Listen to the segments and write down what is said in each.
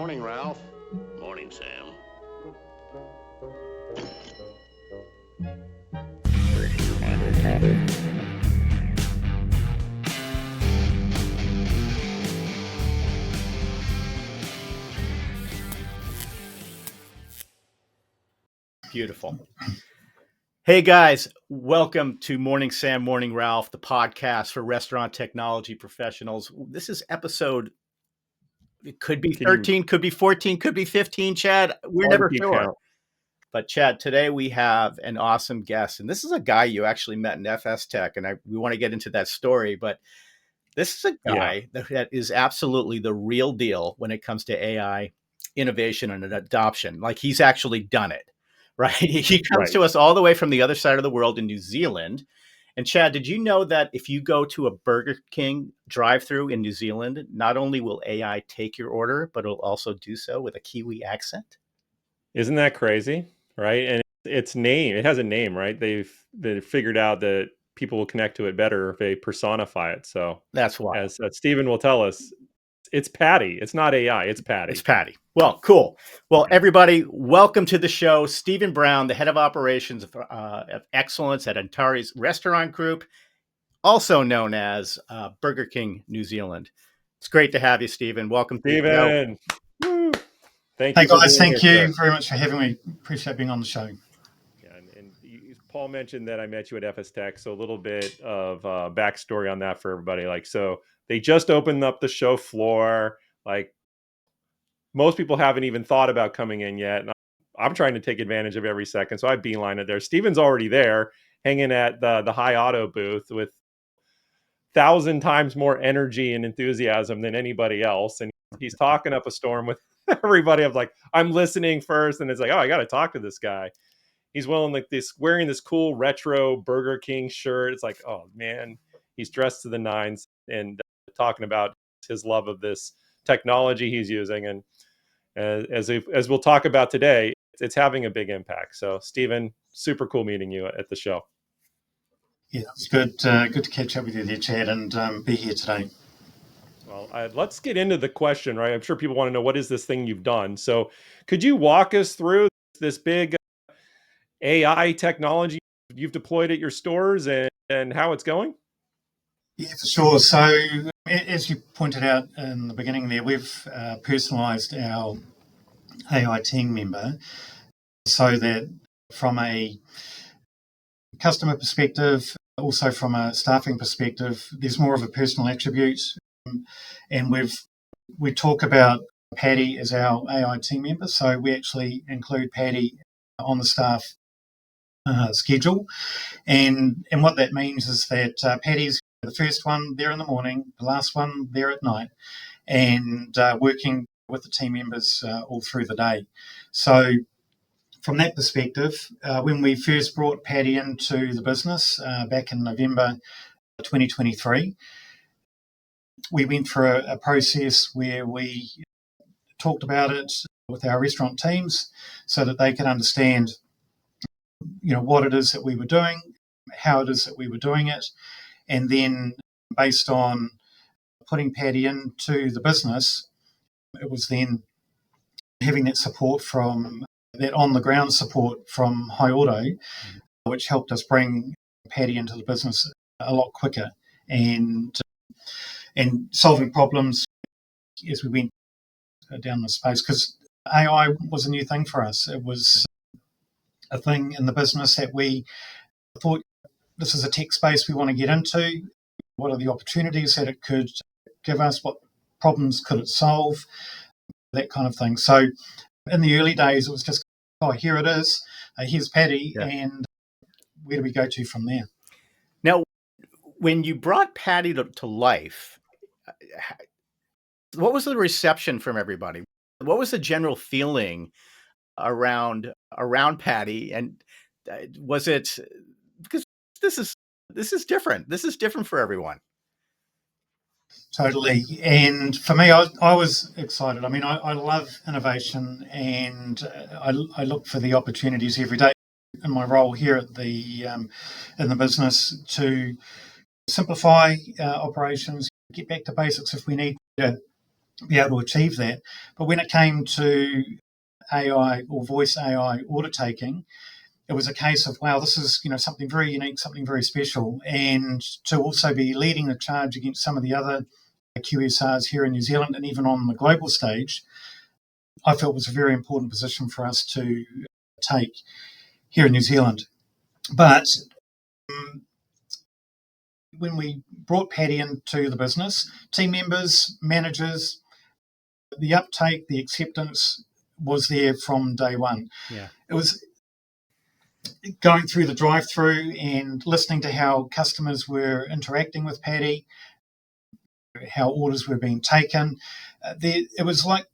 Morning, Ralph. Morning, Sam. Beautiful. Hey guys, welcome to Morning Sam, Morning Ralph, the podcast for restaurant technology professionals. This is episode, it could be 13, could be 14, could be 15, Chad. We're never sure. But Chad, today we have an awesome guest, and this is a guy you actually met in FS Tech, and we want to get into that story, but this is a guy that is absolutely the real deal when it comes to AI innovation and adoption. Like, he's actually done it. Right. He comes to us all the way from the other side of the world in New Zealand. And Chad, did you know that if you go to a Burger King drive-thru in New Zealand, not only will AI take your order, but it'll also do so with a Kiwi accent? Isn't that crazy? Right. And it has a name, right? They've figured out that people will connect to it better if they personify it. So that's why, as Stephen will tell us, it's Patty. It's not AI. It's Patty. It's Patty. Well, cool. Well, everybody, welcome to the show. Stephen Brown, the head of operations of excellence at Antares Restaurant Group, also known as Burger King New Zealand. It's great to have you, Stephen. Welcome, Stephen. Thank you. Hey guys, thank you very much for having me. Appreciate being on the show. Yeah, and Paul mentioned that I met you at FS Tech, so a little bit of backstory on that for everybody. So they just opened up the show floor. Like, most people haven't even thought about coming in yet, and I'm trying to take advantage of every second. So I beeline it there. Steven's already there, hanging at the High Auto booth with 1,000 times more energy and enthusiasm than anybody else, and he's talking up a storm with everybody. I'm listening first, and it's like, oh, I got to talk to this guy. He's wearing this cool retro Burger King shirt. It's like, oh man, he's dressed to the nines and talking about his love of this technology he's using. And as we'll talk about today, it's having a big impact. So Stephen, super cool meeting you at the show. Yeah, it's good to catch up with you there, Chad, and be here today. Well, let's get into the question, right? I'm sure people want to know, what is this thing you've done? So could you walk us through this big AI technology you've deployed at your stores and how it's going? Yeah, for sure. So as you pointed out in the beginning there, we've personalized our AI team member so that from a customer perspective, also from a staffing perspective, there's more of a personal attribute. And we talk about Patty as our AI team member. So we actually include Patty on the staff schedule. And what that means is that Patty's the first one there in the morning, the last one there at night, and working with the team members all through the day. So from that perspective, when we first brought Patty into the business back in November 2023, we went through a process where we talked about it with our restaurant teams so that they could understand, what it is that we were doing, how it is that we were doing it, and then based on putting Patty into the business, it was then having that support from that on-the-ground support from High Auto, which helped us bring Patty into the business a lot quicker and solving problems as we went down the space, because AI was a new thing for us. It was a thing in the business that we thought, this is a tech space we want to get into. What are the opportunities that it could give us? What problems could it solve? That kind of thing. So in the early days, it was just, oh, here it is. Here's Patty, and where do we go to from there? Now, when you brought Patty to life, what was the reception from everybody? What was the general feeling around Patty? And was it, because this is different. This is different for everyone. Totally. And for me, I was excited. I mean, I love innovation, and I look for the opportunities every day in my role here at in the business to simplify operations, get back to basics if we need to, be able to achieve that. But when it came to AI or voice AI order taking, it was a case of, wow, this is something very unique, something very special, and to also be leading the charge against some of the other QSRs here in New Zealand and even on the global stage, I felt was a very important position for us to take here in New Zealand. But when we brought Paddy into the business, team members, managers, the uptake, the acceptance was there from day one. Yeah. It was going through the drive-thru and listening to how customers were interacting with Paddy, how orders were being taken. It was like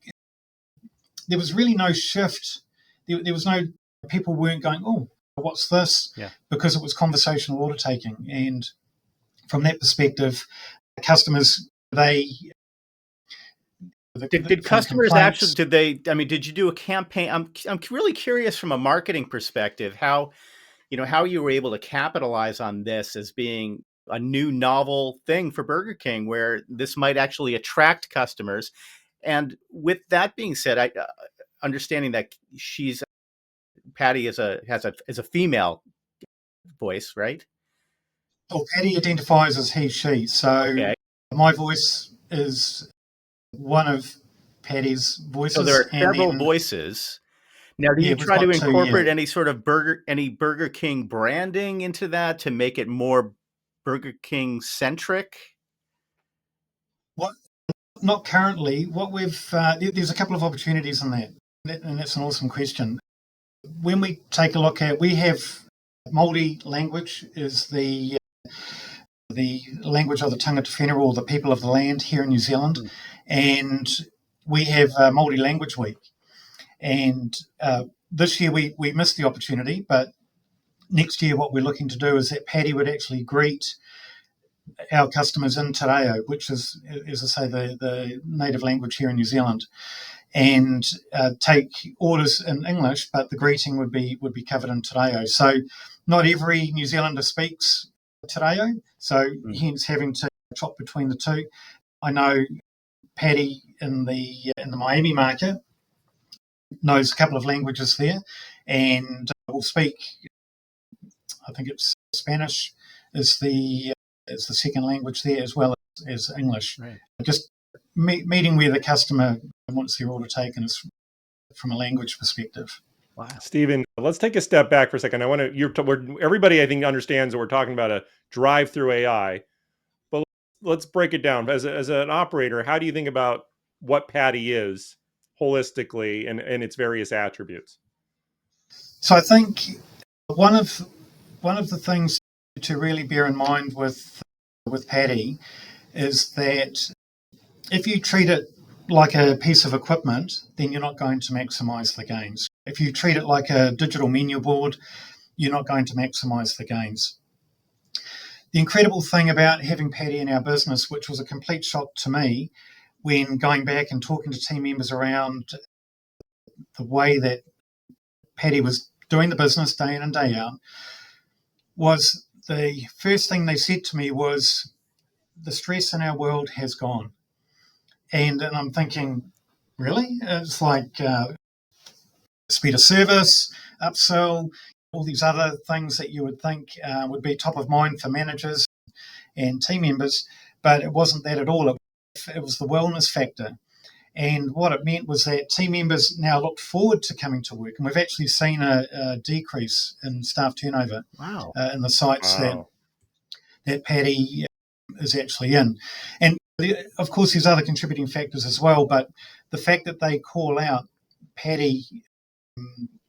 there was really no shift. There was no, people weren't going, oh, what's this? Yeah. Because it was conversational order taking. And from that perspective, customers, Did customers actually, did you do a campaign? I'm really curious from a marketing perspective, how you were able to capitalize on this as being a new novel thing for Burger King, where this might actually attract customers. And with that being said, I understanding that Paddy is a female voice, right? Well, Paddy identifies as he, she. So Okay. my voice is one of Paddy's voices. So there are several voices. Now, do you try to incorporate any sort of Burger King branding into that to make it more Burger King centric? What? Not currently. What there's a couple of opportunities in that, and that's an awesome question. When we take a look at, we have Māori language is the language of the tangata whenua, or the people of the land here in New Zealand, and we have Māori Language Week. And this year we missed the opportunity, but next year what we're looking to do is that Paddy would actually greet our customers in Te Reo, which is, as I say, the native language here in New Zealand, and take orders in English, but the greeting would be covered in Te Reo. So not every New Zealander speaks Te Reo, so hence having to chop between the two. I know Paddy in the Miami market knows a couple of languages there, and will speak, I think it's Spanish is the second language there, as well as English. Right. Just meeting where the customer wants their order taken is from a language perspective. Wow. Stephen, let's take a step back for a second. Everybody I think understands that we're talking about a drive-through AI, but let's break it down. As an operator, how do you think about what Paddy is holistically and its various attributes? So I think one of the things to really bear in mind with Paddy is that if you treat it like a piece of equipment, then you're not going to maximize the gains. If you treat it like a digital menu board, you're not going to maximize the gains. The incredible thing about having Paddy in our business, which was a complete shock to me when going back and talking to team members around the way that Paddy was doing the business day in and day out, was the first thing they said to me was, the stress in our world has gone. And I'm thinking, really? It's like speed of service, upsell, all these other things that you would think would be top of mind for managers and team members, but it wasn't that at all. It was the wellness factor. And what it meant was that team members now looked forward to coming to work. And we've actually seen a decrease in staff turnover. Wow. In the sites that Paddy is actually in. And of course, there's other contributing factors as well, but the fact that they call out Paddy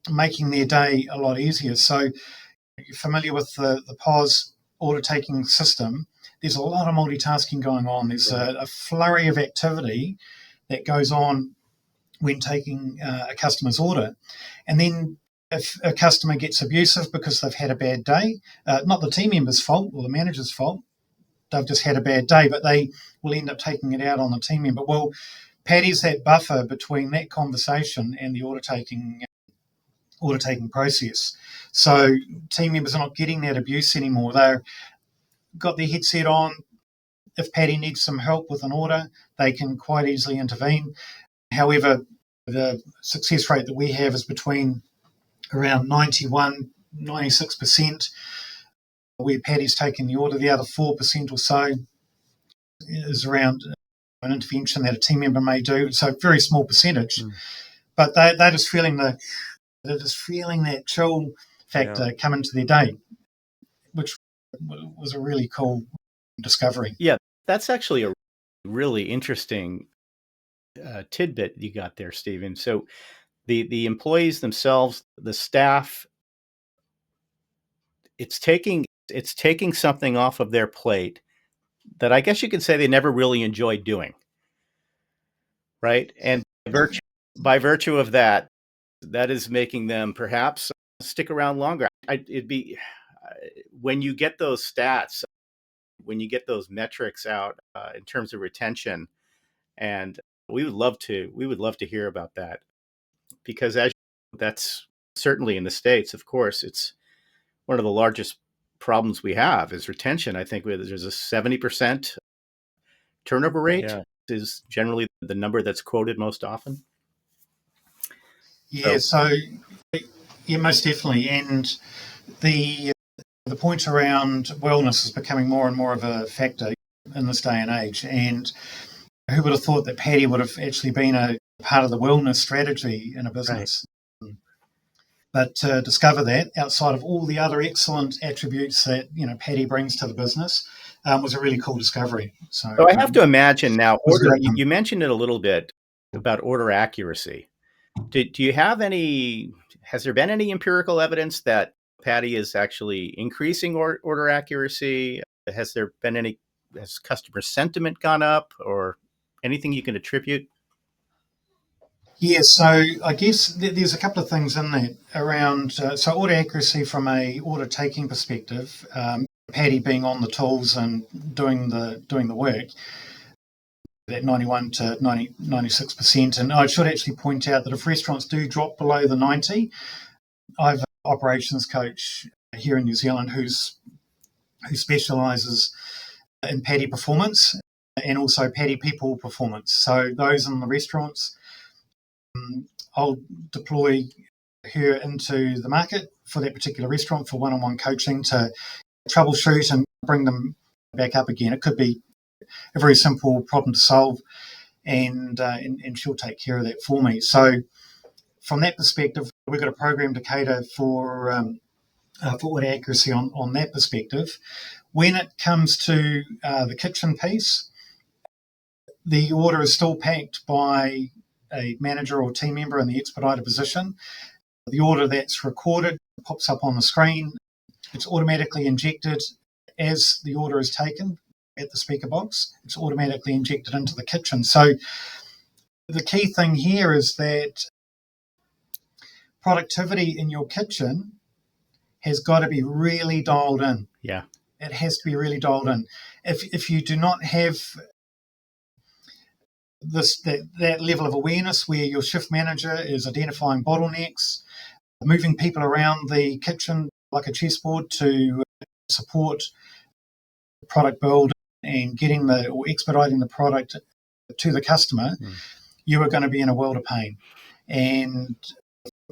making their day a lot easier. So you're familiar with the POS order taking system. There's a lot of multitasking going on. There's a flurry of activity that goes on when taking a customer's order. And then if a customer gets abusive because they've had a bad day, not the team member's fault or the manager's fault, they've just had a bad day, but they will end up taking it out on the team member. Well, Paddy's that buffer between that conversation and the order taking process. So team members are not getting that abuse anymore. They've got their headset on, if Paddy needs some help with an order, they can quite easily intervene. However, the success rate that we have is between around 96%, where Paddy's taking the order. The other 4% or so is around an intervention that a team member may do. So very small percentage, but they're just feeling that chill factor come into their day, which was a really cool discovery. Yeah, that's actually a really interesting tidbit you got there, Stephen. So the employees themselves, the staff, it's taking something off of their plate that I guess you could say they never really enjoyed doing, right? And by virtue of that is making them perhaps stick around longer. It'd be when you get those stats, when you get those metrics out in terms of retention, and we would love to hear about that, because that's certainly in the States, of course, it's one of the largest problems we have is retention. I think there's a 70% turnover rate is generally the number that's quoted most often. Yeah, so most definitely. And the point around wellness is becoming more and more of a factor in this day and age. And who would have thought that Paddy would have actually been a part of the wellness strategy in a business? Right. But to discover that outside of all the other excellent attributes that Paddy brings to the business was a really cool discovery. So I have to imagine now. You mentioned it a little bit about order accuracy. Do you have any? Has there been any empirical evidence that Paddy is actually increasing order accuracy? Has there been any? Has customer sentiment gone up, or anything you can attribute? Yeah, so I guess there's a couple of things in that around. So order accuracy from a order taking perspective, Paddy being on the tools and doing the work, that 91 to 96%. And I should actually point out that if restaurants do drop below the 90, I have an operations coach here in New Zealand who specialises in Paddy performance and also Paddy people performance. So those in the restaurants, I'll deploy her into the market for that particular restaurant for one-on-one coaching to troubleshoot and bring them back up again. It could be a very simple problem to solve, and she'll take care of that for me. So from that perspective, we've got a program to cater for order accuracy on that perspective. When it comes to the kitchen piece, the order is still packed by a manager or team member in the expediter position. The order that's recorded pops up on the screen. It's automatically injected as the order is taken at the speaker box. It's automatically injected into the kitchen. So the key thing here is that productivity in your kitchen has got to be really dialed in. Yeah. It has to be really dialed in. If you do not have that level of awareness where your shift manager is identifying bottlenecks, moving people around the kitchen like a chessboard to support product build and expediting the product to the customer, you are going to be in a world of pain. And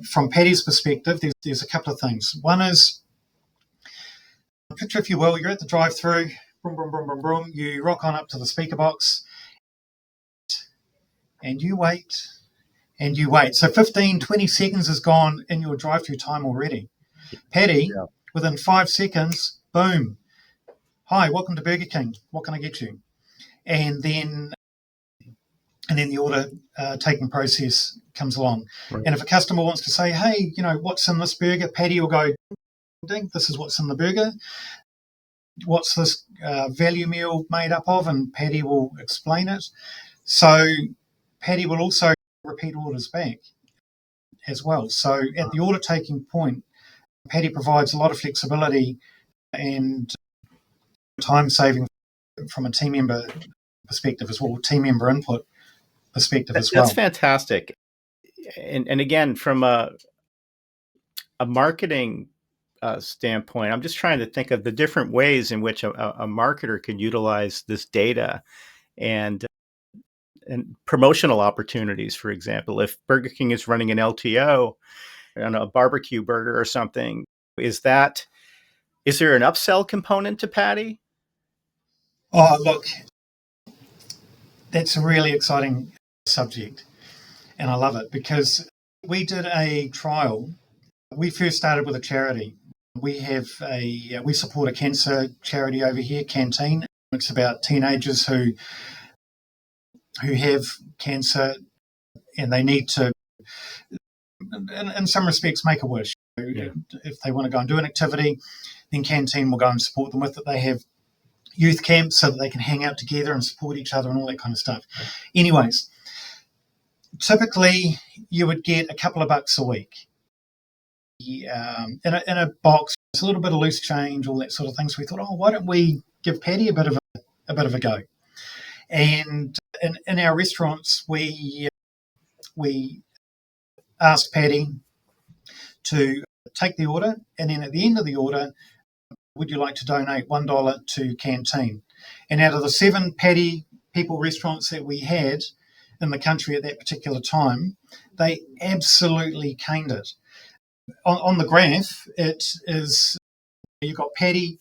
from Paddy's perspective, there's a couple of things. One is, picture, if you will, you're at the drive-thru, boom, boom, boom, boom, boom, you rock on up to the speaker box, and you wait, and you wait. So 15, 20 seconds has gone in your drive-thru time already. Paddy, within 5 seconds, boom. Hi, welcome to Burger King. What can I get you? And then the order taking process comes along. Right. And if a customer wants to say, hey, what's in this burger? Paddy will go, ding, this is what's in the burger. What's this value meal made up of? And Paddy will explain it. So Paddy will also repeat orders back as well. So at the order taking point, Paddy provides a lot of flexibility and time saving from a team member perspective as well, team member input perspective as well. That's fantastic. And again, from a marketing standpoint, I'm just trying to think of the different ways in which a marketer can utilize this data and promotional opportunities. For example, if Burger King is running an LTO on a barbecue burger or something, is there an upsell component to Patty? Oh, look, that's a really exciting subject, and I love it because we did a trial. We first started with a charity. We support a cancer charity over here, Canteen. It's about teenagers who have cancer and they need to, in some respects, make a wish. Yeah. If they want to go and do an activity, then Canteen will go and support them with it. They have youth camps so that they can hang out together and support each other and all that kind of stuff. Anyways, typically you would get a couple of bucks a week in a box. It's a little bit of loose change, all that sort of thing. So we thought, why don't we give Patty a bit of a go? And in our restaurants, we asked Patty to take the order, and then at the end of the order, would you like to donate $1 to Canteen? And out of the 7 Patty people restaurants that we had in the country at that particular time, they absolutely caned it. On the graph, it is, you've got Patty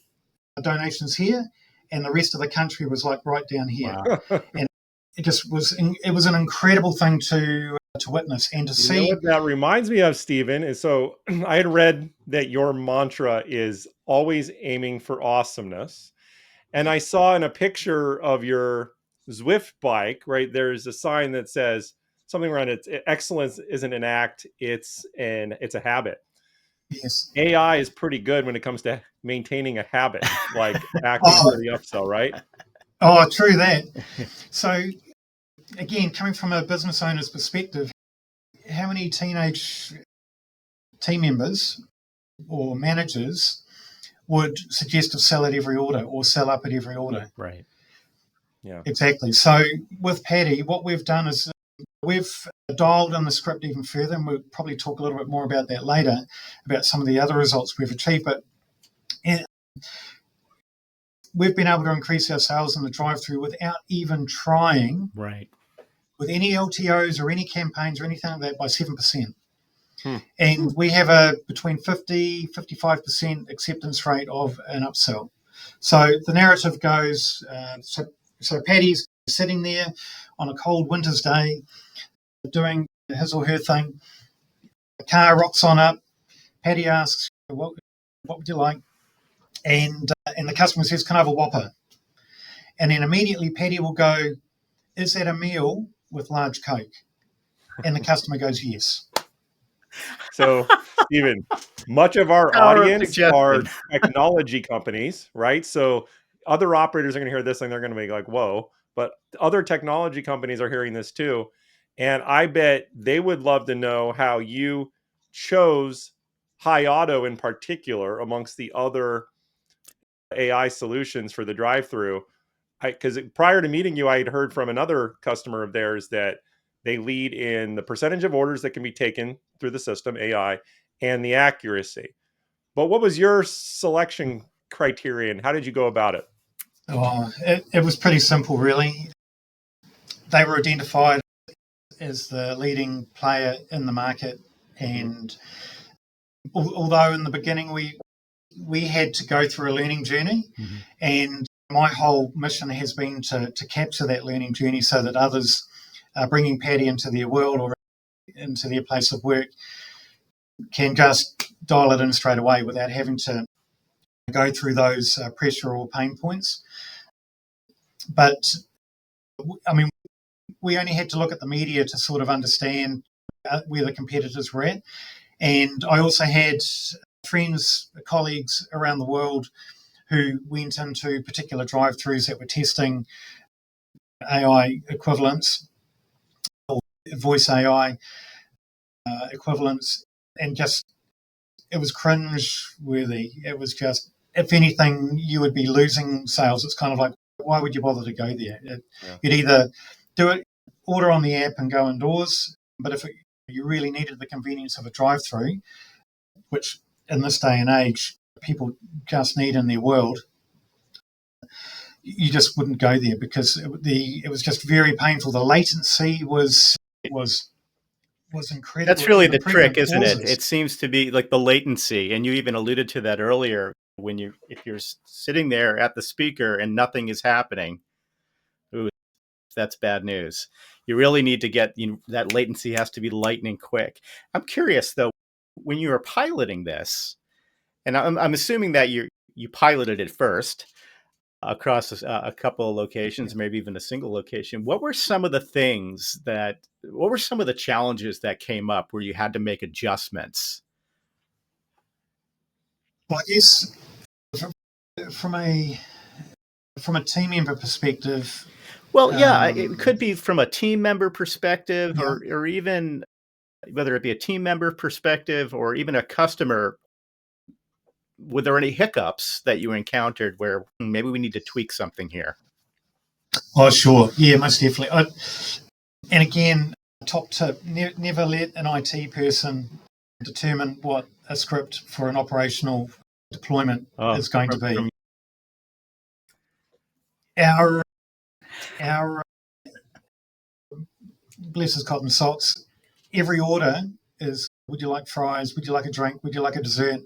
donations here, and the rest of the country was like right down here. Wow. And it was an incredible thing to witness and to see. You know what that reminds me of, Stephen, is so I had read that your mantra is always aiming for awesomeness. And I saw in a picture of your Zwift bike, right, there's a sign that says something around it. Excellence isn't an act, it's a habit. Yes. AI is pretty good when it comes to maintaining a habit, like acting for the upsell, right? Oh, true that. So again, coming from a business owner's perspective, how many teenage team members or managers would suggest to sell at every order or sell up at every order? Right. Yeah. Exactly. So with Patty, what we've done is we've dialed in the script even further, and we'll probably talk a little bit more about that later, about some of the other results we've achieved. But we've been able to increase our sales in the drive-thru without even trying, Right, with any LTOs or any campaigns or anything like that, by 7%. And we have a between 50-55% acceptance rate of an upsell. So the narrative goes, so Patty's sitting there on a cold winter's day doing his or her thing. The car rocks on up. Patty asks, what would you like? And the customer says, can I have a Whopper? And then immediately Patty will go, is that a meal with large Coke? And the customer goes, yes. So, Stephen, much of our Power of audience are suggestion. technology companies, right? So other operators are going to hear this and they're going to be like, whoa. But other technology companies are hearing this too. And I bet they would love to know how you chose High Auto in particular amongst the other AI solutions for the drive-through. Because prior to meeting you, I had heard from another customer of theirs that they lead in the percentage of orders that can be taken through the system, AI, and the accuracy. But what was your selection criterion? How did you go about it? Oh, it was pretty simple, really. They were identified as the leading player in the market. And although in the beginning we had to go through a learning journey, and my whole mission has been to capture that learning journey so that others bringing Patty into their world or into their place of work can just dial it in straight away without having to go through those pressure or pain points. But, I mean, we only had to look at the media to sort of understand where the competitors were at. And I also had friends, colleagues around the world who went into particular drive-thrus that were testing AI equivalents or voice AI equivalents, and just it was cringe-worthy. It was just, if anything, you would be losing sales. It's kind of like, why would you bother to go there? You'd either do it, order on the app and go indoors, but if you really needed the convenience of a drive-through, which in this day and age, people just need in their world, you just wouldn't go there because it was just very painful. The latency was incredible. That's really For the trick, pregnant isn't it? pauses. It seems to be like the latency, and you even alluded to that earlier. If you're sitting there at the speaker and nothing is happening, ooh, that's bad news. You really need to get, that latency has to be lightning quick. I'm curious though, when you were piloting this, and I'm assuming that you piloted it first across a couple of locations, maybe even a single location. What were some of the challenges that came up where you had to make adjustments? Well, I guess from a team member perspective. Well, yeah, it could be from a team member perspective, Yeah. or even whether it be a team member perspective or even a customer. Were there any hiccups that you encountered where maybe we need to tweak something here? Oh, sure. Yeah, most definitely. And again, top tip, never let an IT person determine what a script for an operational deployment is going to be. Our bless his cotton socks, every order is, would you like fries? Would you like a drink? Would you like a dessert?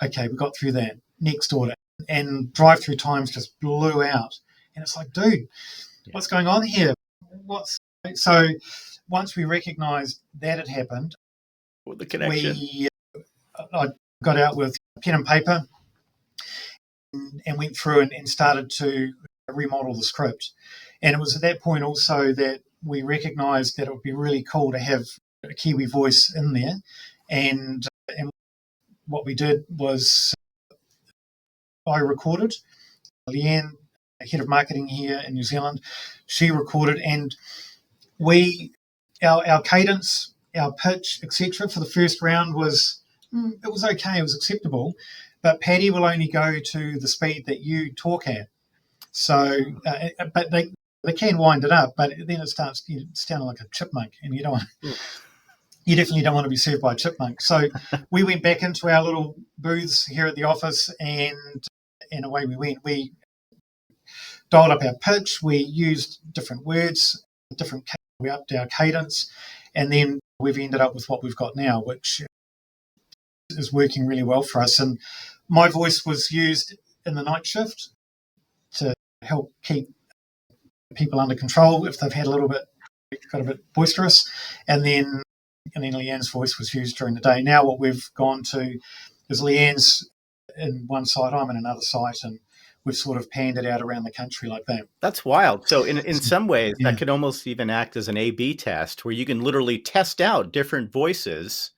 Okay, we got through that. Next order. And drive-through times just blew out. And it's like, dude, what's going on here? So once we recognised that had happened, The connection. I got out with pen and paper and went through and started to remodel the script. And it was at that point also that we recognised that it would be really cool to have a Kiwi voice in there. And what we did was I recorded. Leanne, head of marketing here in New Zealand, she recorded, and our cadence, our pitch, etc. for the first round was it was okay, it was acceptable, but Paddy will only go to the speed that you talk at. So, but they can wind it up, but then it starts sounding like a chipmunk, and you don't want. You definitely don't want to be served by a chipmunk. So we went back into our little booths here at the office, and away we went. We dialed up our pitch. We used different words, we upped our cadence, and then we've ended up with what we've got now, which is working really well for us. And my voice was used in the night shift to help keep people under control if they've got a bit boisterous, and then Leanne's voice was used during the day. Now what we've gone to is Leanne's in one site, I'm in another site, and we've sort of panned it out around the country like that. That's wild. So in some ways, that could almost even act as an A/B test where you can literally test out different voices.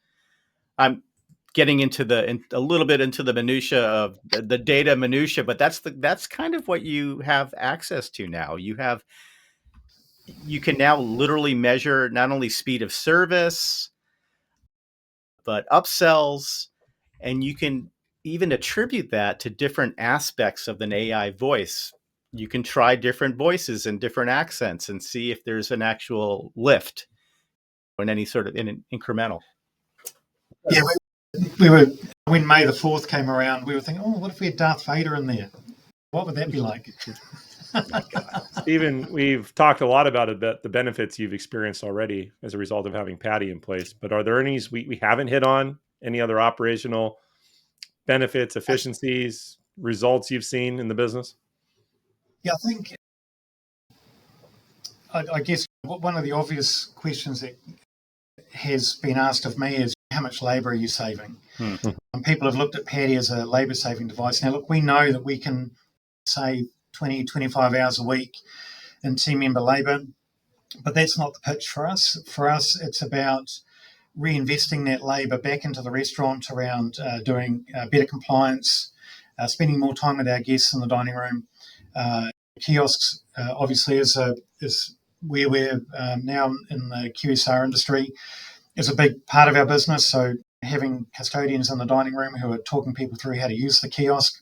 I'm getting into a little bit into the minutia of the data minutia, but that's kind of what you have access to now. You can now literally measure not only speed of service, but upsells, and you can even attribute that to different aspects of an AI voice. You can try different voices and different accents and see if there's an actual lift in any sort of in an incremental. Yeah, we were when May the 4th came around, we were thinking, oh, what if we had Darth Vader in there? What would that be like? Stephen, we've talked a lot about the benefits you've experienced already as a result of having Paddy in place, but are there any we haven't hit on? Any other operational benefits, efficiencies, results you've seen in the business? Yeah, I think, I guess one of the obvious questions that has been asked of me is, how much labour are you saving? People have looked at Paddy as a labour-saving device. Now, look, we know that we can save 20, 25 hours a week in team member labour, but that's not the pitch for us. For us, it's about reinvesting that labour back into the restaurant around doing better compliance, spending more time with our guests in the dining room. Kiosks, obviously, is where we're now in the QSR industry, is a big part of our business. So having custodians in the dining room who are talking people through how to use the kiosk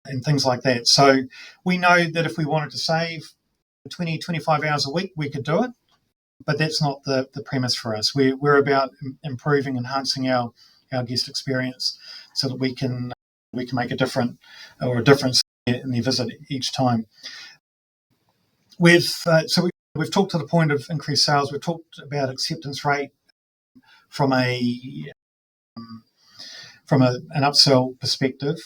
and things like that. So we know that if we wanted to save 20, 25 hours a week, we could do it. But that's not the premise for us. We're about improving, enhancing our our guest experience, so that we can make a difference in their visit each time. We've talked to the point of increased sales. We've talked about acceptance rate from an upsell perspective.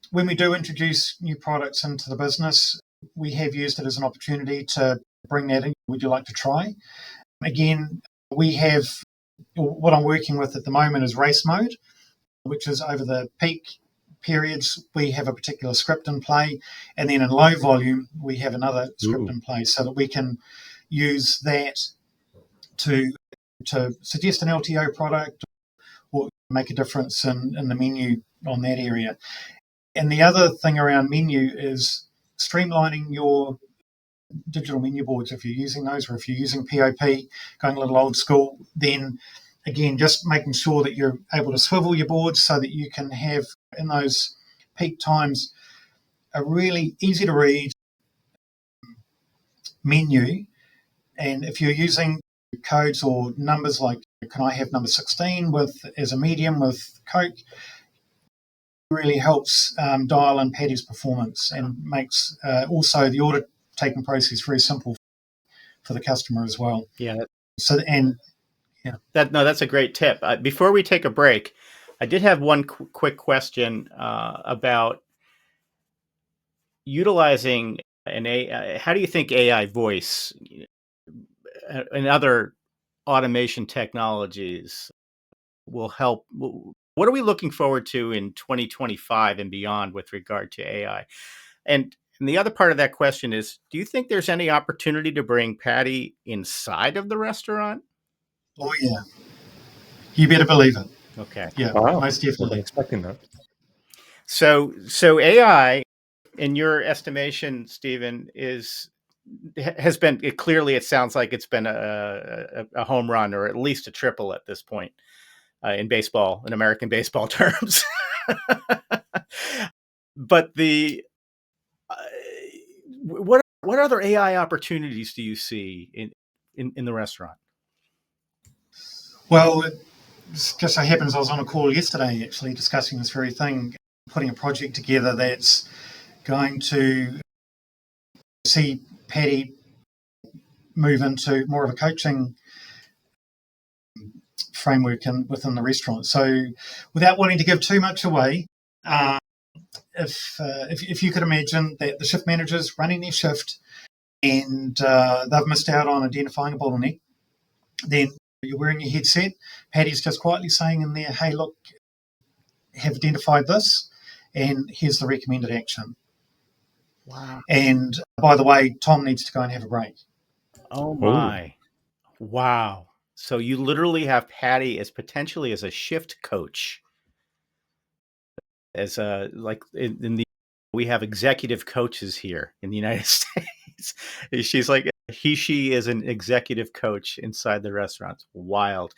When we do introduce new products into the business, we have used it as an opportunity to bring that in. Would you like to try? Again, what I'm working with at the moment is race mode, which is over the peak periods, we have a particular script in play, and then in low volume, we have another script in play, so that we can use that to suggest an LTO product or make a difference in the menu on that area. And the other thing around menu is streamlining your digital menu boards if you're using those, or if you're using POP, going a little old school, then again, just making sure that you're able to swivel your boards so that you can have, in those peak times, a really easy to read menu. And if you're using codes or numbers like, can I have number 16 as a medium with Coke, really helps dial in Paddy's performance, and makes also the order taking process very simple for the customer as well. Yeah. That's a great tip. Before we take a break, I did have one quick question about utilizing an AI. How do you think AI voice and other automation technologies will help? What are we looking forward to in 2025 and beyond with regard to AI? And the other part of that question is, do you think there's any opportunity to bring Paddy inside of the restaurant? Oh, yeah. You better believe it. Okay. Yeah, Wow. most definitely. Wasn't expecting that. So AI, in your estimation, Stephen, has been clearly, it sounds like it's been a home run, or at least a triple at this point in baseball, in American baseball terms. But what other AI opportunities do you see in the restaurant? Well, it just so happens I was on a call yesterday actually discussing this very thing, putting a project together that's going to see Paddy move into more of a coaching framework within the restaurant. So without wanting to give too much away, if you could imagine that the shift manager's running their shift and they've missed out on identifying a bottleneck, then you're wearing your headset, Paddy's just quietly saying in there, hey, look, have identified this, and here's the recommended action. Wow. And by the way, Tom needs to go and have a break. Oh my. Ooh. Wow. So you literally have Paddy as potentially as a shift coach. As like in the, we have executive coaches here in the United States. She's like, she is an executive coach inside the restaurants. Wild.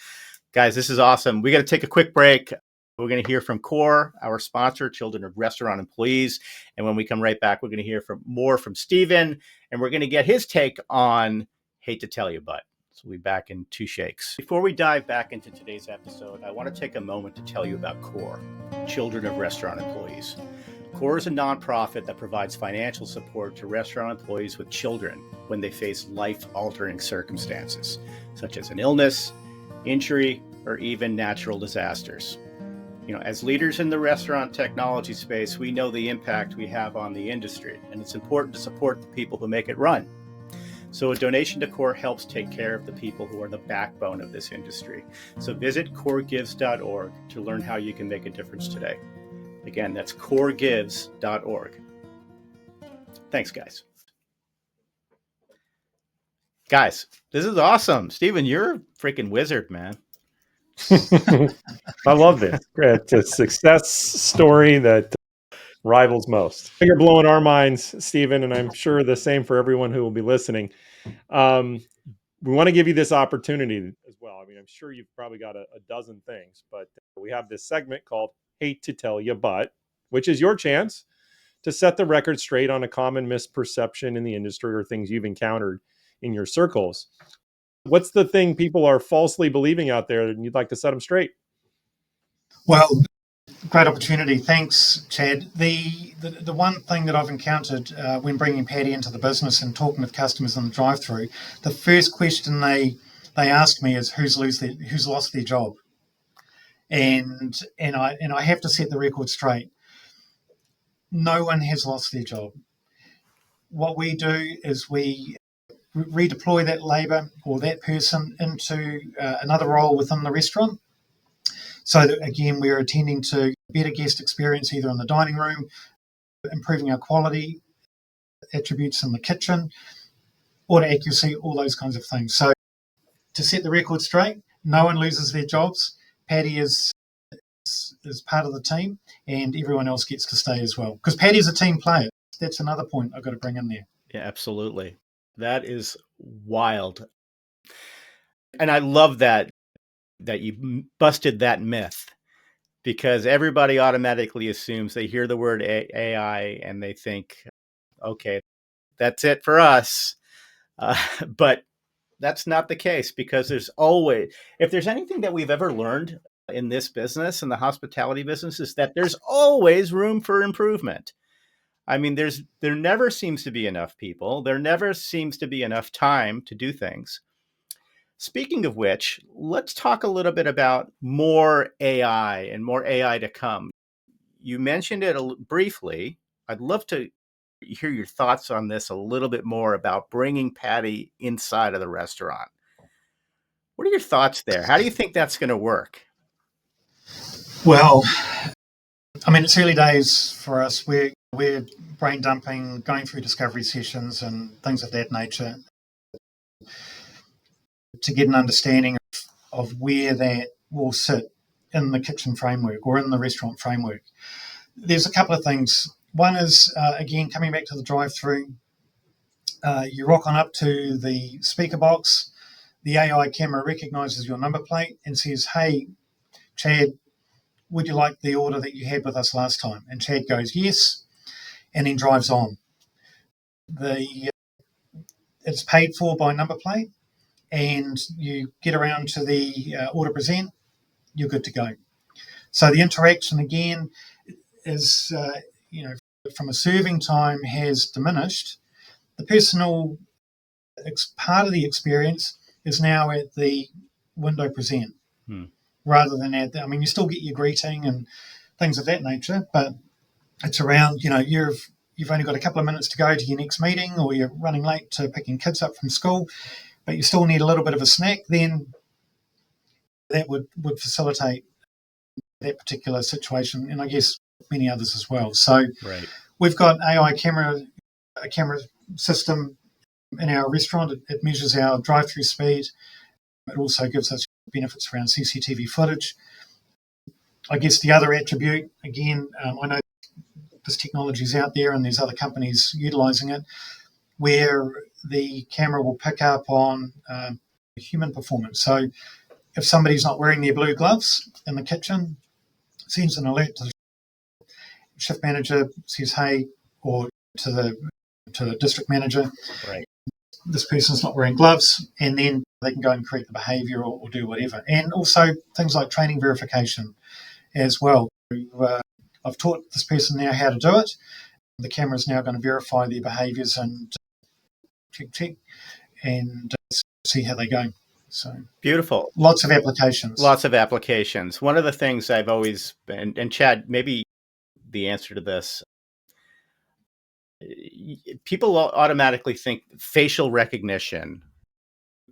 Guys, this is awesome. We got to take a quick break. We're going to hear from CORE, our sponsor, Children of Restaurant Employees. And when we come right back, we're going to hear more from Stephen, and we're going to get his take on Hate to Tell You, But. So we'll be back in 2 shakes. Before we dive back into today's episode, I want to take a moment to tell you about CORE, Children of Restaurant Employees. CORE is a nonprofit that provides financial support to restaurant employees with children when they face life-altering circumstances, such as an illness, injury, or even natural disasters. You know, as leaders in the restaurant technology space, we know the impact we have on the industry, and it's important to support the people who make it run. So a donation to CORE helps take care of the people who are the backbone of this industry. So visit coregives.org to learn how you can make a difference today. Again, that's coregives.org. Thanks, guys. Guys, this is awesome. Stephen, you're a freaking wizard, man. I love this. It's a success story that rivals most. You're blowing our minds, Stephen, and I'm sure the same for everyone who will be listening. We want to give you this opportunity as well. I mean, I'm sure you've probably got a dozen things, but we have this segment called Hate to Tell You But, which is your chance to set the record straight on a common misperception in the industry or things you've encountered in your circles. What's the thing people are falsely believing out there and you'd like to set them straight? Well, great opportunity. Thanks, Chad. The one thing that I've encountered when bringing Paddy into the business and talking with customers in the drive-through, the first question they ask me is who's lost their job, and I have to set the record straight. No one has lost their job. What we do is we redeploy that labour or that person into another role within the restaurant. So that, again, we're attending to better guest experience either in the dining room, improving our quality attributes in the kitchen, order accuracy, all those kinds of things. So to set the record straight, no one loses their jobs. Paddy is part of the team, and everyone else gets to stay as well. Because Paddy's a team player. That's another point I've got to bring in there. Yeah, absolutely. That is wild. And I love that you busted that myth, because everybody automatically assumes, they hear the word AI and they think, okay, that's it for us. But that's not the case, because there's always, if there's anything that we've ever learned in this business, in the hospitality business, is that there's always room for improvement. I mean, there never seems to be enough people. There never seems to be enough time to do things. Speaking of which, let's talk a little bit about more AI and more AI to come. You mentioned it briefly. I'd love to hear your thoughts on this a little bit more, about bringing Paddy inside of the restaurant. What are your thoughts there? How do you think that's going to work? Well, I mean, it's early days for us. We're brain dumping, going through discovery sessions and things of that nature to get an understanding of where that will sit in the kitchen framework or in the restaurant framework. There's a couple of things. One is, again, coming back to the drive-through, you rock on up to the speaker box, the AI camera recognises your number plate and says, "Hey, Chad, would you like the order that you had with us last time?" And Chad goes, "Yes," and then drives on. It's paid for by number plate, and you get around to the order present, you're good to go. So the interaction, again, is, from a serving time has diminished. The personal part of the experience is now at the window present, rather than you still get your greeting and things of that nature, but it's around, you've only got a couple of minutes to go to your next meeting, or you're running late to picking kids up from school, but you still need a little bit of a snack, then that would facilitate that particular situation, and I guess many others as well. So right. We've got a camera system in our restaurant. It measures our drive-through speed. It also gives us benefits around CCTV footage. I guess the other attribute, again, I know this technology is out there and there's other companies utilising it, where the camera will pick up on human performance. So if somebody's not wearing their blue gloves in the kitchen, it sends an alert to the shift manager, says, "Hey," or to the district manager, right, "This person's not wearing gloves," and then they can go and correct the behaviour or do whatever. And also things like training verification as well. I've taught this person now how to do it. The camera is now going to verify their behaviours and check and see how they go. So beautiful. Lots of applications. One of the things I've always been, and Chad, maybe the answer to this, people automatically think facial recognition.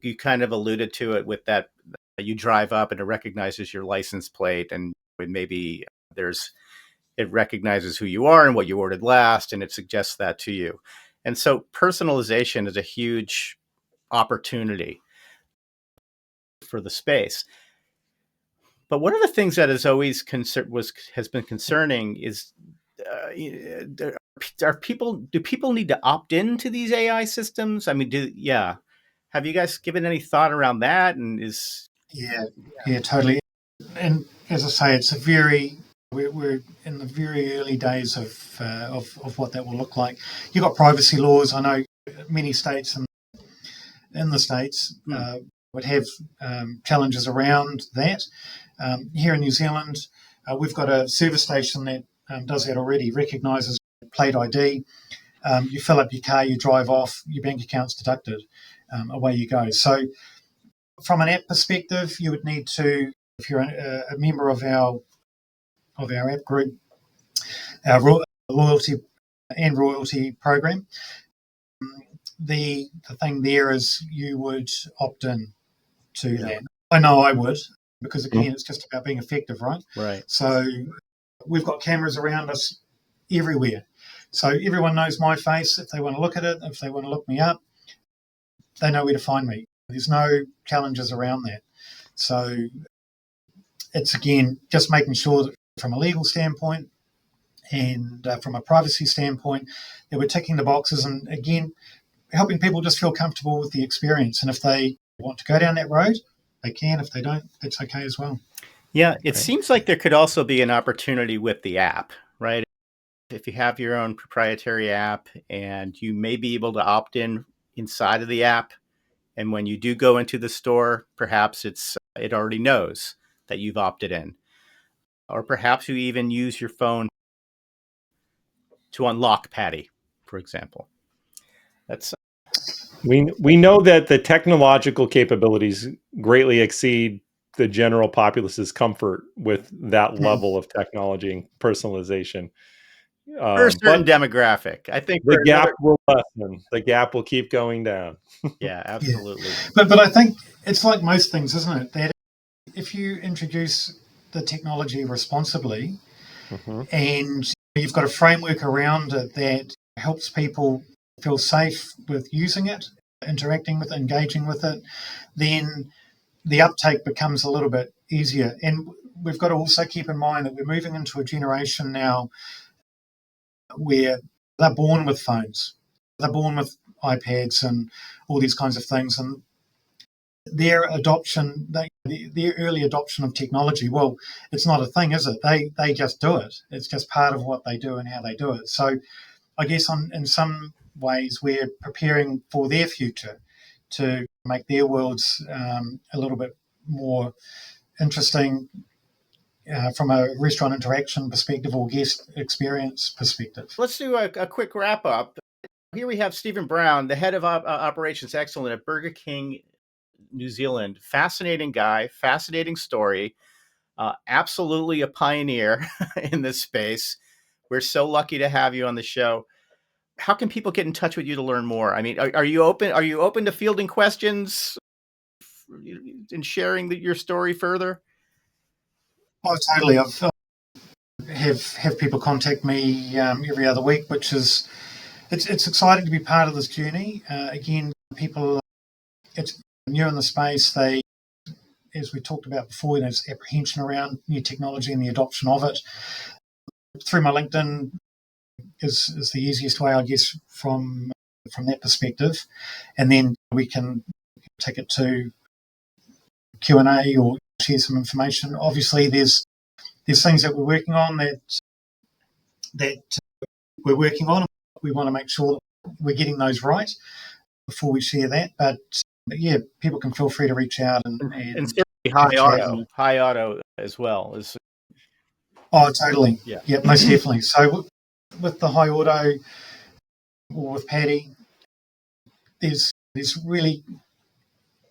You kind of alluded to it with that. You drive up and it recognizes your license plate, and maybe it recognizes who you are and what you ordered last, and it suggests that to you. And so personalization is a huge opportunity for the space. But one of the things that has always has been concerning is, do people need to opt into these AI systems? I mean, have you guys given any thought around that? And yeah, totally. And as I say, we're in the very early days of what that will look like. You've got privacy laws. I know many states in the States would have challenges around that. Here in New Zealand, We've got a service station that does that already, recognises plate ID. You fill up your car, you drive off, your bank account's deducted, away you go. So from an app perspective, you would need to, if you're a member of our app group, our loyalty and royalty program, the thing there is you would opt in to that. I know I would, because again, it's just about being effective, right? Right. So we've got cameras around us everywhere. So everyone knows my face. If they want to look at it, if they want to look me up, they know where to find me. There's no challenges around that. So it's, again, just making sure that from a legal standpoint and from a privacy standpoint, that we're ticking the boxes, and, again, helping people just feel comfortable with the experience. And if they want to go down that road, they can. If they don't, that's okay as well. Yeah, it seems like there could also be an opportunity with the app, right? If you have your own proprietary app, and you may be able to opt in inside of the app, and when you do go into the store, perhaps it already knows that you've opted in. Or perhaps you even use your phone to unlock Patty, for example. That's We know that the technological capabilities greatly exceed the general populace's comfort with that level of technology and personalization. for a certain But demographic. I think the for gap another, will lessen. The gap will keep going down. yeah, absolutely. But I think it's like most things, isn't it? That if you introduce the technology responsibly, and you've got a framework around it that helps people feel safe with using it, interacting with it, engaging with it, then the uptake becomes a little bit easier. And we've got to also keep in mind that we're moving into a generation now where they're born with phones, they're born with iPads and all these kinds of things. And their adoption, their early adoption of technology, well, it's not a thing, is it? They just do it. It's just part of what they do and how they do it. So I guess in some ways we're preparing for their future to make their worlds a little bit more interesting from a restaurant interaction perspective or guest experience perspective. Let's do a quick wrap up. Here we have Stephen Brown, the head of Operations Excellence at Burger King New Zealand. Fascinating guy, fascinating story, absolutely a pioneer in this space. We're so lucky to have you on the show. How can people get in touch with you to learn more? I mean, are you open? Are you open to fielding questions and sharing your story further? Oh, totally. I've have people contact me every other week, which is it's exciting to be part of this journey. Again, people, it's new in the space. They, as we talked about before, there's apprehension around new technology and the adoption of it. Through my LinkedIn is the easiest way, I guess, from that perspective, and then we can take it to Q&A or share some information. Obviously, there's things that we're working on that we're working on. We want to make sure we're getting those right before we share that. But yeah, people can feel free to reach out and certainly high auto as well is. Oh, totally. Yeah, most definitely. So with the high auto or with Patty, there's really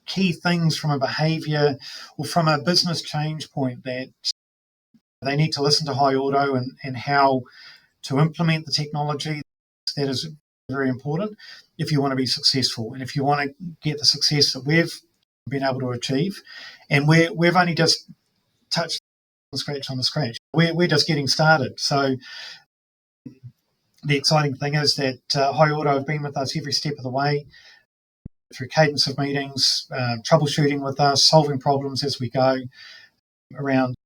key things from a behaviour or from a business change point that they need to listen to high auto and how to implement the technology. That is very important if you want to be successful and if you want to get the success that we've been able to achieve. And we've only just touched on the scratch. We're just getting started. So the exciting thing is that High Auto have been with us every step of the way through cadence of meetings, troubleshooting with us, solving problems as we go around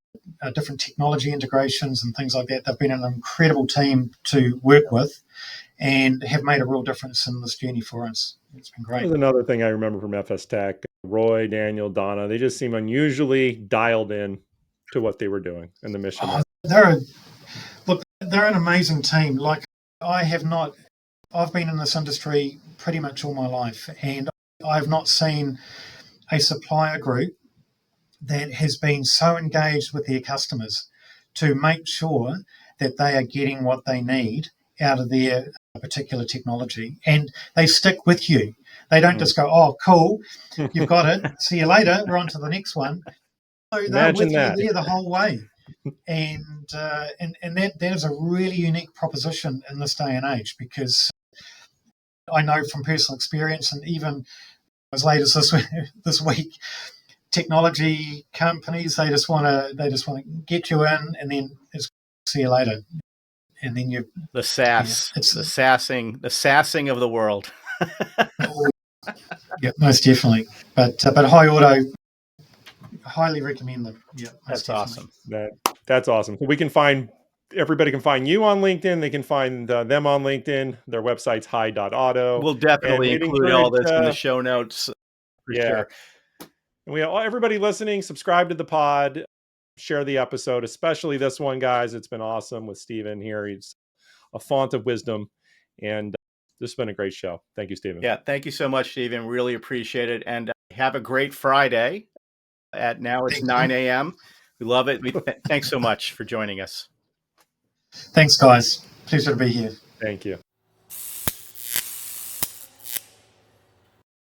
different technology integrations and things like that. They've been an incredible team to work with and have made a real difference in this journey for us. It's been great. There's another thing I remember from FS Tech. Roy, Daniel, Donna, they just seem unusually dialed in to what they were doing and the mission. They're an amazing team. Like I've been in this industry pretty much all my life, and I've not seen a supplier group that has been so engaged with their customers to make sure that they are getting what they need out of their particular technology, and they stick with you. They don't just go, "Oh, cool, you've got it. See you later. We're on to the next one." No, they're Imagine with that. you there the whole way, and that is a really unique proposition in this day and age, because I know from personal experience, and even as late as this week, technology companies, they just want to get you in, and then it's see you later, and then you The sass, it's the sassing of the world. yeah, most definitely. But High Auto, highly recommend them. Yeah, most That's definitely. awesome. That's awesome. So everybody can find you on LinkedIn. They can find them on LinkedIn. Their website's hi.auto. We'll And definitely we'd include all encourage, this in the show notes for yeah. sure. And everybody listening, subscribe to the pod, share the episode, especially this one, guys. It's been awesome with Stephen here. He's a font of wisdom, and this has been a great show. Thank you, Stephen. Yeah, thank you so much, Stephen. Really appreciate it, and have a great Friday. Now it's 9 a.m. We love it. Thanks so much for joining us. Thanks, guys. Pleasure to be here. Thank you.